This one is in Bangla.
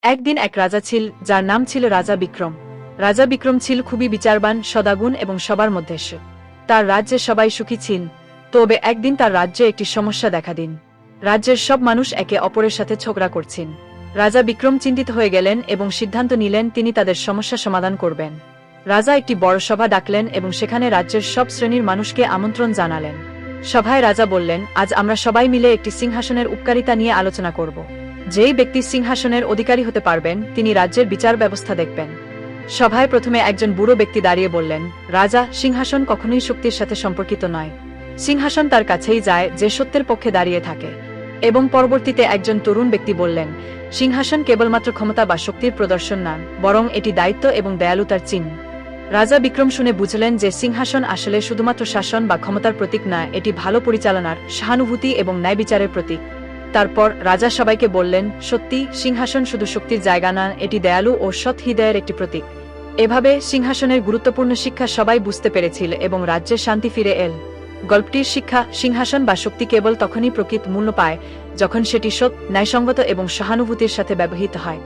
একদিন এক রাজা ছিল, যার নাম ছিল রাজা বিক্রম। রাজা বিক্রম ছিল খুবই বিচারবান, সদাগুণ এবং সবার মধ্যে তার রাজ্যে সবাই সুখী ছিল। তবে একদিন তার রাজ্যে একটি সমস্যা দেখা দিন। রাজ্যের সব মানুষ একে অপরের সাথে ঝগড়া করছেন। রাজা বিক্রম চিন্তিত হয়ে গেলেন এবং সিদ্ধান্ত নিলেন তিনি তাদের সমস্যা সমাধান করবেন। রাজা একটি বড় সভা ডাকলেন এবং সেখানে রাজ্যের সব শ্রেণীর মানুষকে আমন্ত্রণ জানালেন। সভায় রাজা বললেন, আজ আমরা সবাই মিলে একটি সিংহাসনের উপকারিতা নিয়ে আলোচনা করব। যেই ব্যক্তি সিংহাসনের অধিকারী হতে পারবেন তিনি রাজ্যের বিচার ব্যবস্থা দেখবেন। সভায় প্রথমে একজন বুড়ো ব্যক্তি দাঁড়িয়ে বললেন, রাজা, সিংহাসন কখনোই শক্তির সাথে সম্পর্কিত নয়। সিংহাসন তার কাছেই যায় যে সত্যের পক্ষে দাঁড়িয়ে থাকে। এবং পরবর্তীতে একজন তরুণ ব্যক্তি বললেন, সিংহাসন কেবলমাত্র ক্ষমতা বা শক্তির প্রদর্শন না, বরং এটি দায়িত্ব এবং দয়ালুতার চিহ্ন। রাজা বিক্রম শুনে বুঝলেন যে সিংহাসন আসলে শুধুমাত্র শাসন বা ক্ষমতার প্রতীক নয়, এটি ভালো পরিচালনার, সহানুভূতি এবং ন্যায় বিচারের প্রতীক। তারপর রাজা সবাইকে বললেন, সত্যি সিংহাসন শুধু শক্তির জায়গা না, এটি দয়ালু ও সৎ হৃদয়ের একটি প্রতীক। এভাবে সিংহাসনের গুরুত্বপূর্ণ শিক্ষা সবাই বুঝতে পেরেছিল এবং রাজ্যের শান্তি ফিরে এল। গল্পটির শিক্ষা, সিংহাসন বা শক্তি কেবল তখনই প্রকৃত মূল্য পায় যখন সেটি সৎ, ন্যায়সঙ্গত এবং সহানুভূতির সাথে ব্যবহৃত হয়।